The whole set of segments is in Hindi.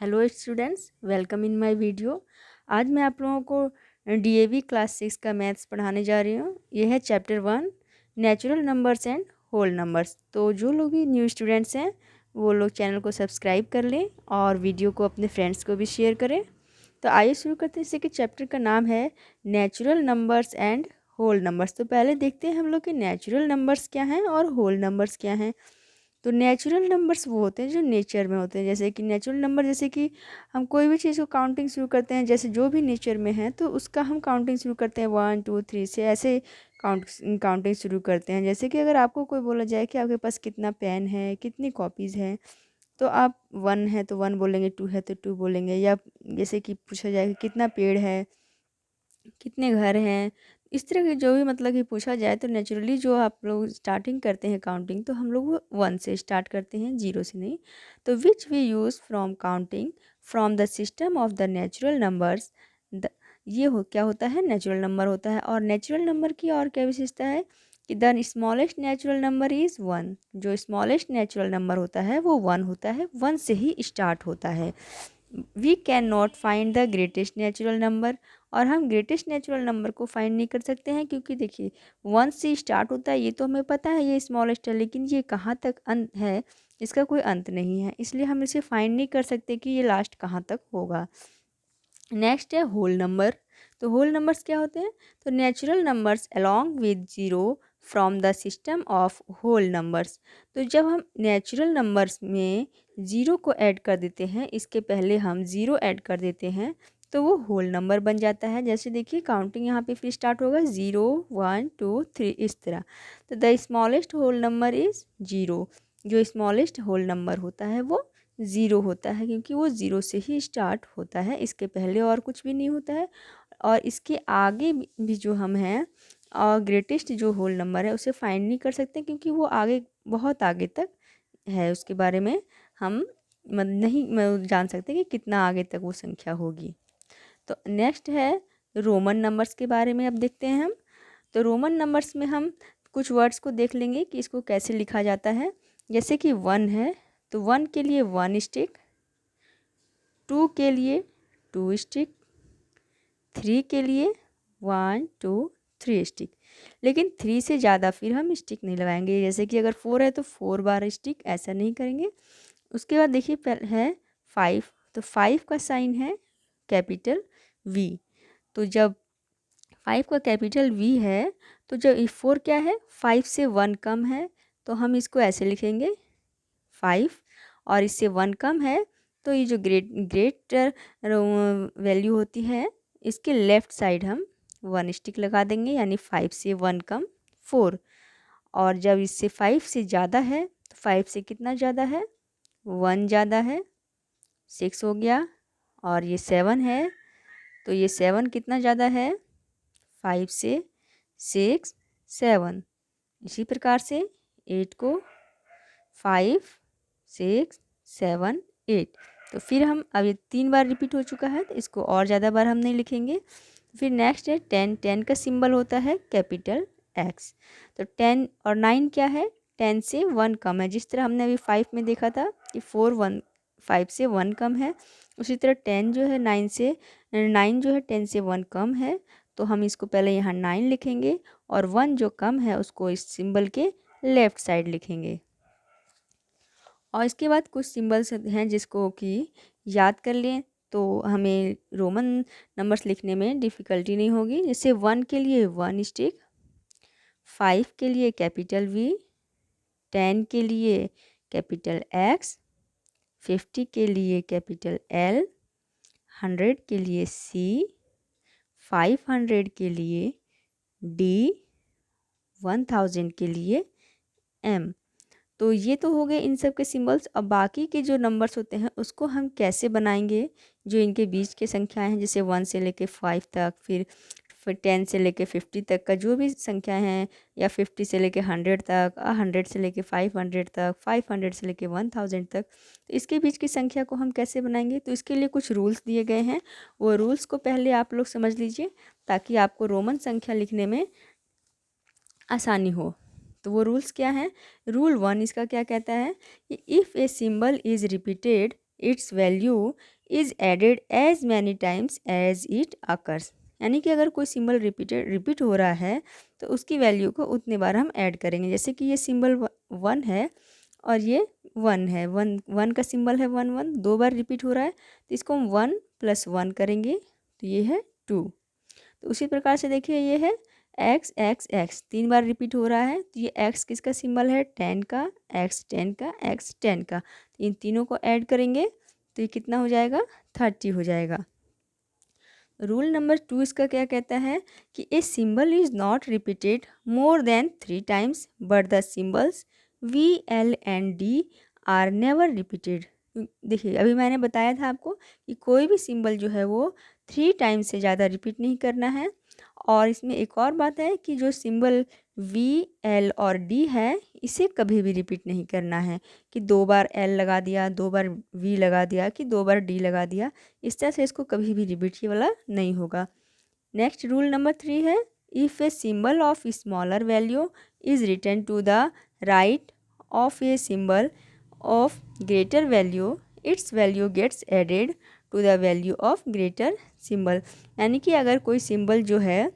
Hello students, welcome in my video. आज मैं आप लोगों को डीएवी क्लास 6 का मैथ्स पढ़ाने जा रही हूँ। यह है chapter 1 natural numbers and whole numbers. तो जो लोग भी न्यू स्टूडेंट्स हैं वो लोग चैनल को सब्सक्राइब कर लें और वीडियो को अपने फ्रेंड्स को भी शेयर करें। तो आइए शुरू करते हैं। इसी के चैप्टर का नाम है natural numbers and whole numbers. तो पहले देखते हैं हम लोग के नेचुरल नंबर्स क्या हैं और होल नंबर्स क्या हैं। तो नेचुरल नंबर्स वो होते हैं जो नेचर में होते हैं। जैसे कि नेचुरल नंबर, जैसे कि हम कोई भी चीज़ को काउंटिंग शुरू करते हैं, जैसे जो भी नेचर में है तो उसका हम काउंटिंग शुरू करते हैं 1 2 3 से, ऐसे काउंटिंग शुरू करते हैं। जैसे कि अगर आपको कोई बोला जाए कि आपके पास कितना पेन है, कितनी कॉपीज़ हैं, तो आप 1 है तो 1 बोलेंगे, 2 है तो 2 बोलेंगे। या जैसे कि पूछा जाए कि कितना पेड़ है, कितने घर हैं, इस तरह के जो भी मतलब कि पूछा जाए तो नेचुरली जो आप लोग स्टार्टिंग करते हैं काउंटिंग, तो हम लोग वो 1 से स्टार्ट करते हैं, 0 से नहीं। तो which we use from counting from the system of the natural numbers. The ये क्या होता है, नेचुरल नंबर होता है। और नेचुरल नंबर की और क्या विशेषता है कि the smallest natural number is 1। जो स्मॉलेस्ट नेचुरल नंबर होता है वो 1 होता है, 1 से ही स्टार्ट होता है। We can not find the greatest natural number. और हम ग्रेटेस्ट नेचुरल नंबर को फाइंड नहीं कर सकते हैं, क्योंकि देखिए 1 से स्टार्ट होता है, ये तो हमें पता है ये स्मॉलेस्ट है, लेकिन ये कहाँ तक अंत है इसका कोई अंत नहीं है, इसलिए हम इसे फाइंड नहीं कर सकते कि ये लास्ट कहाँ तक होगा। नेक्स्ट है होल नंबर। तो होल नंबर्स क्या होते हैं, तो natural numbers along with zero from the system of whole numbers. तो जब हम नेचुरल नंबर्स में ज़ीरो को ऐड कर देते हैं, इसके पहले हम ज़ीरो ऐड कर देते हैं, तो वो होल नंबर बन जाता है। जैसे देखिए काउंटिंग यहाँ पे फिर स्टार्ट होगा 0 1 2 3 इस तरह। तो the smallest whole number is 0। जो स्मॉलेस्ट होल नंबर होता है वो ज़ीरो होता है, क्योंकि वो ज़ीरो से ही स्टार्ट होता है, इसके पहले और कुछ भी नहीं होता है। और इसके आगे भी जो हम हैं और ग्रेटेस्ट जो होल नंबर है उसे फाइंड नहीं कर सकते, क्योंकि वो आगे बहुत आगे तक है, उसके बारे में हम नहीं जान सकते कि कितना आगे तक वो संख्या होगी। तो नेक्स्ट है रोमन नंबर्स के बारे में अब देखते हैं हम। तो रोमन नंबर्स में हम कुछ वर्ड्स को देख लेंगे कि इसको कैसे लिखा जाता है। जैसे कि 1 है तो 1 के लिए 1 स्टिक, 2 के लिए 2 स्टिक, 3 के लिए 1 2 3 स्टिक। लेकिन 3 से ज़्यादा फिर हम स्टिक नहीं लगाएंगे। जैसे कि अगर 4 है तो 4 बार स्टिक, ऐसा नहीं करेंगे। उसके बाद देखिए है 5। तो 5 का साइन है कैपिटल वी। तो जब 5 का कैपिटल वी है तो जब 4 क्या है, 5 से 1 कम है, तो हम इसको ऐसे लिखेंगे 5। और इससे 1 कम है तो ये जो ग्रेटर वैल्यू होती है इसके लेफ़्ट साइड हम 1 स्टिक लगा देंगे, यानी 5 से 1 कम 4। और जब इससे 5 से ज़्यादा है तो 5 से कितना ज़्यादा है, 1 ज़्यादा है, 6 हो गया। और ये 7 है तो ये 7 कितना ज़्यादा है, 5 से 6 7। इसी प्रकार से 8 को 5 6 7 8। तो फिर हम अब ये 3 बार रिपीट हो चुका है तो इसको और ज़्यादा बार हम नहीं लिखेंगे। फिर नेक्स्ट है 10। 10 का सिंबल होता है कैपिटल एक्स। तो 10 और 9 क्या है, 10 से 1 कम है। जिस तरह हमने अभी 5 में देखा था कि 5 से 1 कम है, उसी तरह 10 जो है 9 जो है 10 से 1 कम है। तो हम इसको पहले यहाँ 9 लिखेंगे और 1 जो कम है उसको इस सिंबल के लेफ़्ट साइड लिखेंगे। और इसके बाद कुछ सिंबल्स हैं जिसको कि याद कर लें तो हमें रोमन नंबर्स लिखने में डिफ़िकल्टी नहीं होगी। जैसे 1 के लिए 1 स्टिक, 5 के लिए कैपिटल वी, 10 के लिए कैपिटल एक्स, 50 के लिए कैपिटल एल, 100 के लिए सी, 500 के लिए डी, 1000 के लिए एम। तो ये तो हो गए इन सब के सिंबल्स। अब बाकी के जो नंबर्स होते हैं उसको हम कैसे बनाएंगे, जो इनके बीच की संख्याएं हैं, जैसे 1 से लेके 5 तक, फिर 10 से लेके 50 तक का जो भी संख्या हैं, या 50 से लेके 100 तक, 100 से लेके 500 तक, 500 से लेके 1000 तक, तो इसके बीच की संख्या को हम कैसे बनाएंगे। तो इसके लिए कुछ रूल्स दिए गए हैं, वो रूल्स को पहले आप लोग समझ लीजिए ताकि आपको रोमन संख्या लिखने में आसानी हो। तो वो रूल्स क्या हैं, रूल 1 इसका क्या कहता है कि if a symbol is repeated its value is added as many times as it occurs. यानी कि अगर कोई सिंबल रिपीट हो रहा है तो उसकी वैल्यू को उतने बार हम ऐड करेंगे। जैसे कि ये सिंबल 1 है और ये 1 है, 1 का सिंबल है, 1 2 बार रिपीट हो रहा है तो इसको हम 1 + 1 करेंगे तो ये है 2। तो उसी प्रकार से देखिए ये है एक्स एक्स एक्स 3 बार रिपीट हो रहा है तो ये एक्स किसका सिंबल है, 10 का, एक्स 10 का, एक्स 10 का। तो इन तीनों को ऐड करेंगे तो ये कितना हो जाएगा, 30 हो जाएगा। रूल नंबर 2 इसका क्या कहता है कि ए symbol is not repeated more than 3 times but the symbols we L and D are never repeated. देखिए अभी मैंने बताया था आपको कि कोई भी सिंबल जो है वो 3 टाइम्स से ज़्यादा रिपीट नहीं करना है। और इसमें एक और बात है कि जो सिंबल वी एल और डी है इसे कभी भी रिपीट नहीं करना है कि 2 बार एल लगा दिया, 2 बार वी लगा दिया, कि 2 बार डी लगा दिया। इस तरह से इसको कभी भी रिपीट ये वाला नहीं होगा। नेक्स्ट रूल नंबर 3 है, if a symbol of smaller value is written to the right of a symbol of greater value its value gets added to the value of greater symbol. यानी कि अगर कोई सिंबल जो है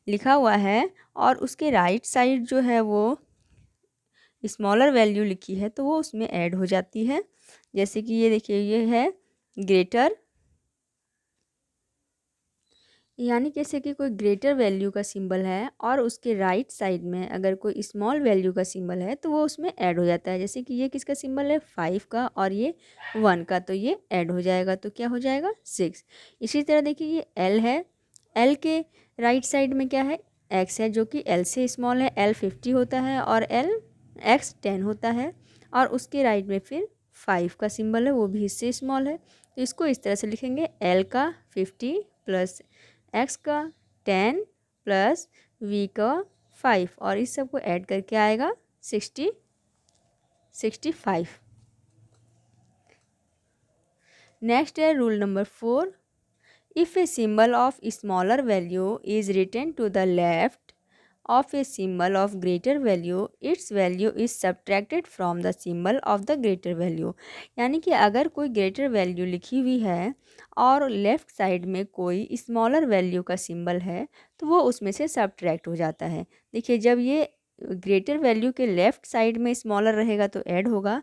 लिखा हुआ है और उसके राइट साइड जो है वो स्मॉलर वैल्यू लिखी है तो वो उसमें ऐड हो जाती है। जैसे कि ये देखिए ये है ग्रेटर, यानी जैसे कि कोई ग्रेटर वैल्यू का सिंबल है और उसके राइट साइड में अगर कोई स्मॉल वैल्यू का सिंबल है तो वो उसमें ऐड हो जाता है। जैसे कि ये किसका सिंबल है, 5 का और ये 1 का, तो ये ऐड हो जाएगा तो क्या हो जाएगा, 6। इसी तरह देखिए ये एल है, एल के राइट साइड में क्या है, एक्स है जो कि एल से स्मॉल है, एल 50 होता है और एल एक्स 10 होता है। और उसके राइट में फिर 5 का सिंबल है, वो भी इससे स्मॉल है। तो इसको इस तरह से लिखेंगे, एल का 50 प्लस एक्स का 10 प्लस वी का 5 और इस सब को ऐड करके आएगा 65। नेक्स्ट है rule number 4, if a symbol of smaller value is written to the left of a symbol of greater value its value is subtracted from the symbol of the greater value। यानी कि अगर कोई ग्रेटर वैल्यू लिखी हुई है और लेफ़्ट साइड में कोई स्मॉलर वैल्यू का सिंबल है तो वो उसमें से सब्ट्रैक्ट हो जाता है। देखिए जब ये ग्रेटर वैल्यू के लेफ़्ट साइड में स्मॉलर रहेगा तो ऐड होगा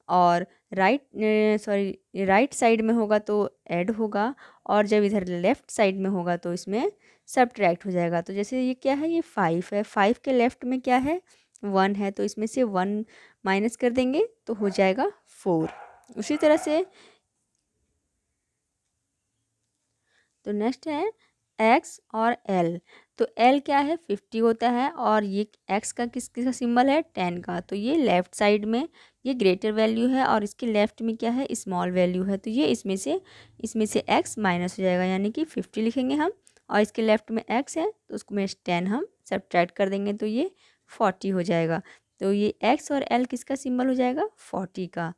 और राइट साइड में होगा तो ऐड होगा और जब इधर लेफ़्ट साइड में होगा तो इसमें सब्ट्रैक्ट हो जाएगा। तो जैसे ये क्या है, ये 5 है, 5 के लेफ़्ट में क्या है, 1 है, तो इसमें से 1 माइनस कर देंगे तो हो जाएगा 4। उसी तरह से तो नेक्स्ट है एक्स और एल। तो एल क्या है, 50 होता है और ये एक्स का किसका सिंबल है, 10 का। तो ये लेफ़्ट साइड में ये ग्रेटर वैल्यू है और इसके लेफ़्ट में क्या है, स्मॉल वैल्यू है। तो ये इसमें से एक्स माइनस हो जाएगा यानी कि 50 लिखेंगे हम और इसके लेफ़्ट में एक्स है तो उसको में 10 हम सब्ट्रैक्ट कर देंगे तो ये 40 हो जाएगा। तो ये एक्स और एल किसका सिंबल हो जाएगा, 40 का।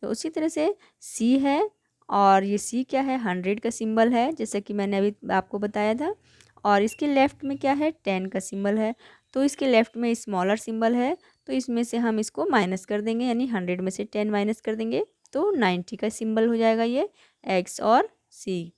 तो उसी तरह से सी है और ये सी क्या है, 100 का सिंबल है जैसे कि मैंने अभी आपको बताया था और इसके लेफ़्ट में क्या है, 10 का सिंबल है। तो इसके लेफ़्ट में स्मॉलर सिंबल है तो इसमें से हम इसको माइनस कर देंगे यानी 100 में से 10 माइनस कर देंगे तो 90 का सिंबल हो जाएगा ये एक्स और सी।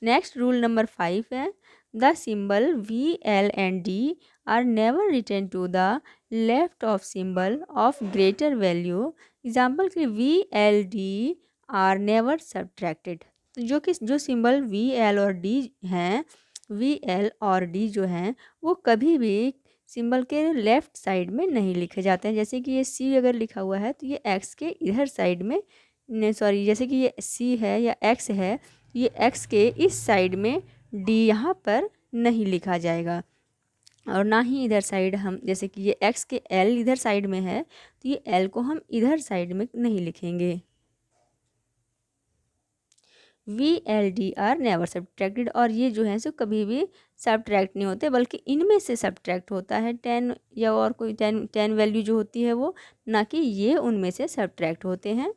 नेक्स्ट रूल नंबर 5 है, the symbol V L and D are never return to the left of symbol of greater value. Example के V L D are never subtracted. तो जो सिंबल वी एल और डी हैं, वी एल और डी जो हैं वो कभी भी सिंबल के लेफ़्ट साइड में नहीं लिखे जाते हैं। जैसे कि ये सी अगर लिखा हुआ है तो ये एक्स के इधर साइड में, जैसे कि ये सी है या एक्स है, ये एक्स के इस साइड में डी यहाँ पर नहीं लिखा जाएगा और ना ही इधर साइड हम, जैसे कि ये एक्स के एल इधर साइड में है तो ये एल को हम इधर साइड में नहीं लिखेंगे। We L D are never subtracted और ये जो है सो कभी भी सब्ट्रैक्ट नहीं होते बल्कि इनमें से सब्ट्रैक्ट होता है 10 या और कोई 10 वैल्यू जो होती है वो, ना कि ये उनमें से सब्ट्रैक्ट होते हैं।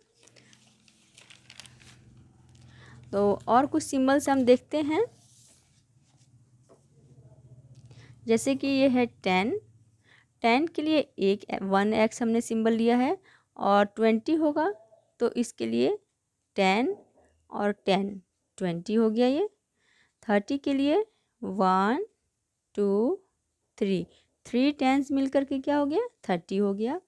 तो और कुछ सिंबल्स हम देखते हैं जैसे कि ये है 10 के लिए एक 1 एक्स हमने सिंबल लिया है और 20 होगा तो इसके लिए 10 और 10 20 हो गया ये। 30 के लिए 1 2 3 3 टेंस मिल करके क्या हो गया 30 हो गया।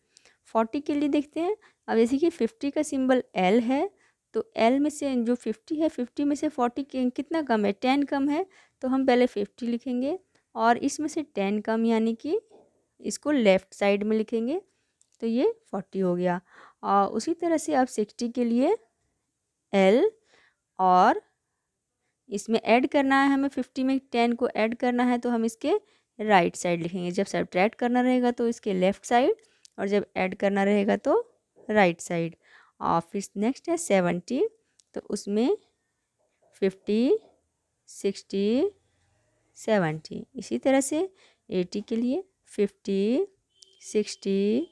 40 के लिए देखते हैं। अब जैसे कि 50 का सिंबल L है, तो L में से जो 50 है 50 में से 40 कितना कम है 10 कम है, तो हम पहले 50 लिखेंगे और इसमें से 10 कम यानी कि इसको लेफ़्ट साइड में लिखेंगे, तो ये 40 हो गया। और उसी तरह से अब 60 के लिए L और इसमें ऐड करना है हमें 50 में 10 को ऐड करना है, तो हम इसके राइट साइड लिखेंगे। जब सब्ट्रैक्ट करना रहेगा तो इसके लेफ़्ट साइड और जब ऐड करना रहेगा तो राइट साइड। और फिर नेक्स्ट है 70, तो उसमें 50 60 70। इसी तरह से 80 के लिए 50 60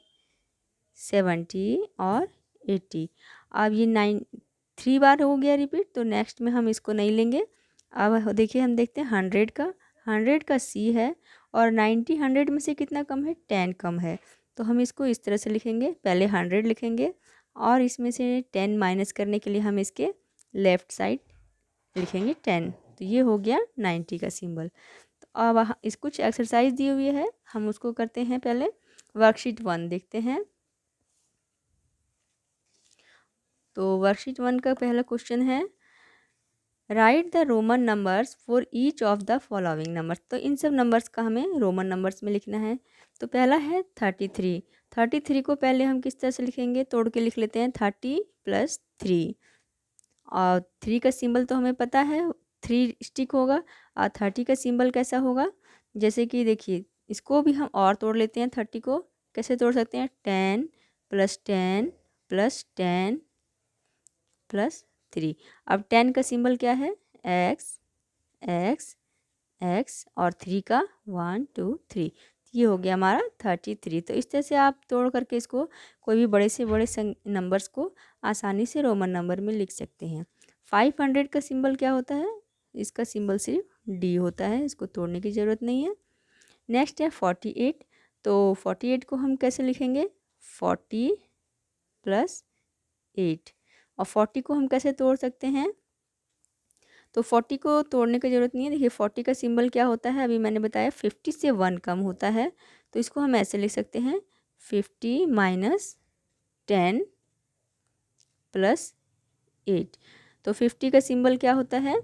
70 और 80। अब ये 3 बार हो गया रिपीट, तो नेक्स्ट में हम इसको नहीं लेंगे। अब देखिए हम देखते हैं 100 का C है और 90 100 में से कितना कम है 10 कम है, तो हम इसको इस तरह से लिखेंगे। पहले 100 लिखेंगे और इसमें से 10 माइनस करने के लिए हम इसके लेफ़्ट साइड लिखेंगे 10, तो ये हो गया 90 का सिंबल। तो अब इस कुछ एक्सरसाइज दी हुई है, हम उसको करते हैं। पहले वर्कशीट 1 देखते हैं। तो वर्कशीट 1 का पहला क्वेश्चन है right the Roman numbers for each of the following numbers. तो इन सब नंबर्स का हमें रोमन नंबर्स में लिखना है। तो पहला है 33। 33 को पहले हम किस तरह से लिखेंगे, तोड़ के लिख लेते हैं 30 + 3। और 3 का सिंबल तो हमें पता है 3 स्टिक होगा। और 30 का सिंबल कैसा होगा, जैसे कि देखिए इसको भी हम और तोड़ लेते हैं। 30 को कैसे तोड़ सकते हैं, 10 + 10 + 10 + 3। अब 10 का सिंबल क्या है, एक्स एक्स एक्स और 3 का 1 2 3। ये हो गया हमारा 33। तो इस तरह से आप तोड़ करके इसको कोई भी बड़े से बड़े नंबर्स को आसानी से रोमन नंबर में लिख सकते हैं। 500 का सिंबल क्या होता है, इसका सिंबल सिर्फ डी होता है, इसको तोड़ने की ज़रूरत नहीं है। नेक्स्ट है 48। तो 48 को हम कैसे लिखेंगे, 40 + 8। और 40 को हम कैसे तोड़ सकते हैं, तो 40 को तोड़ने की ज़रूरत नहीं है। देखिए 40 का सिंबल क्या होता है, अभी मैंने बताया 50 से 1 कम होता है, तो इसको हम ऐसे लिख सकते हैं 50 - 10 + 8। तो 50 का सिंबल क्या होता है,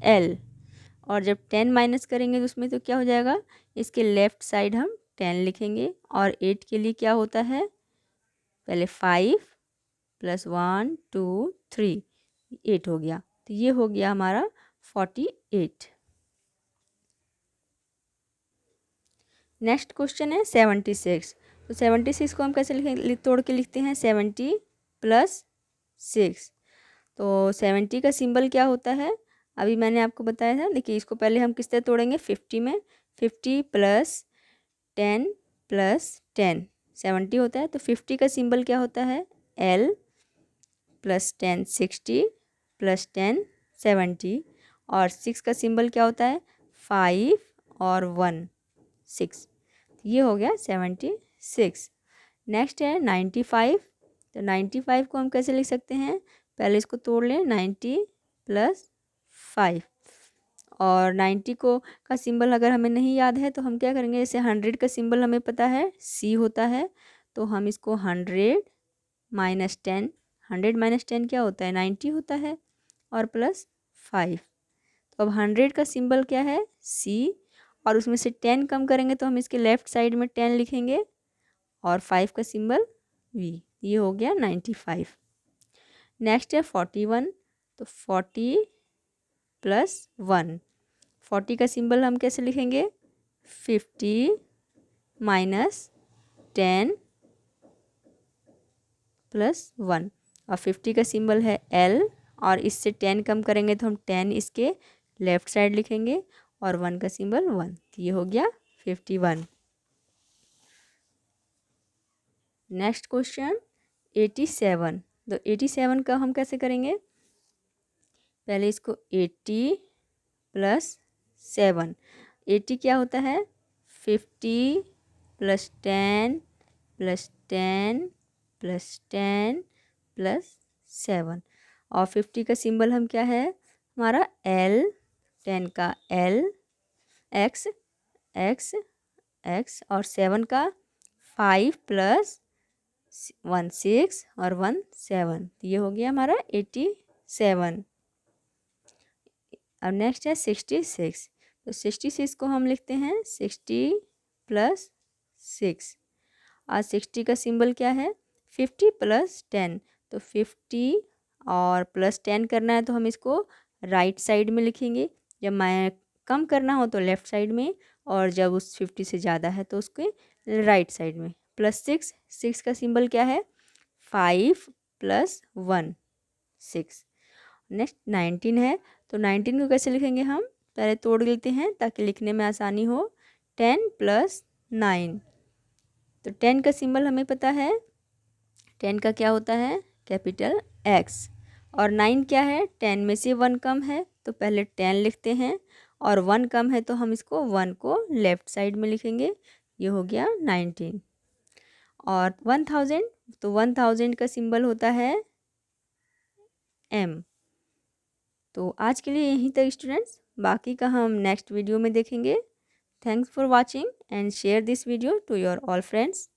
L। और जब 10 माइनस करेंगे तो उसमें तो क्या हो जाएगा, इसके लेफ़्ट साइड हम 10 लिखेंगे। और 8 के लिए क्या होता है, पहले 5 + 1 2 3 8 हो गया। तो ये हो गया हमारा 48। नेक्स्ट क्वेश्चन है 76। तो 76 को हम कैसे तोड़ के लिखते हैं, 70 + 6। तो 70 का सिंबल क्या होता है, अभी मैंने आपको बताया था। देखिए इसको पहले हम किस तरह तोड़ेंगे, 50 में 50 + 10 + 10 70 होता है। तो 50 का सिंबल क्या होता है, L + 10 60 + 10 70। और 6 का सिंबल क्या होता है, 5 और 1 6। ये हो गया 76। नेक्स्ट है 95। तो 95 को हम कैसे लिख सकते हैं, पहले इसको तोड़ लें, 90 + 5। और 90 को का सिंबल अगर हमें नहीं याद है तो हम क्या करेंगे, जैसे 100 का सिंबल हमें पता है C होता है, तो हम इसको 100 - 10 100 - 10 क्या होता है, 90 होता है, और +5। तो अब 100 का सिंबल क्या है, C। और उसमें से 10 कम करेंगे तो हम इसके लेफ़्ट साइड में 10 लिखेंगे और 5 का सिंबल V। ये हो गया 95। नेक्स्ट है 41। तो 40 + 1। 40 का सिंबल हम कैसे लिखेंगे, 50 - 10 + 1। और 50 का सिंबल है L। और इससे 10 कम करेंगे तो हम 10 इसके लेफ़्ट साइड लिखेंगे और 1 का सिंबल 1। ये हो गया 51। Next question 87। तो 87 का हम कैसे करेंगे, पहले इसको 80 + 7। 80 क्या होता है, 50 + 10 + 10 + 10 प्लस 7। और 50 का सिंबल हम क्या है हमारा L, 10 का L, X, X, X और 7 का 5 प्लस 1 6 और 1 7। तो ये हो गया हमारा 87। अब नेक्स्ट है 66। तो 66 को हम लिखते हैं 60 प्लस 6। और 60 का सिंबल क्या है 50 प्लस 10। तो 50 और प्लस 10 करना है तो हम इसको राइट साइड में लिखेंगे, जब मैं कम करना हो तो लेफ़्ट साइड में, और जब उस 50 से ज़्यादा है तो उसके राइट साइड में। प्लस 6, 6 का सिंबल क्या है 5 प्लस 1 6। नेक्स्ट 19 है। तो 19 को कैसे लिखेंगे हम, पहले तोड़ लेते हैं ताकि लिखने में आसानी हो। 10 प्लस 9। तो 10 का सिंबल हमें पता है, 10 का क्या होता है कैपिटल X। और 9 क्या है 10 में से 1 कम है तो पहले 10 लिखते हैं, और 1 कम है तो हम इसको 1 को लेफ़्ट साइड में लिखेंगे। ये हो गया 19। और 1000, तो 1000 का सिंबल होता है M। तो आज के लिए यहीं तक स्टूडेंट्स, बाकी का हम नेक्स्ट वीडियो में देखेंगे। Thanks for watching and share this video to your all friends.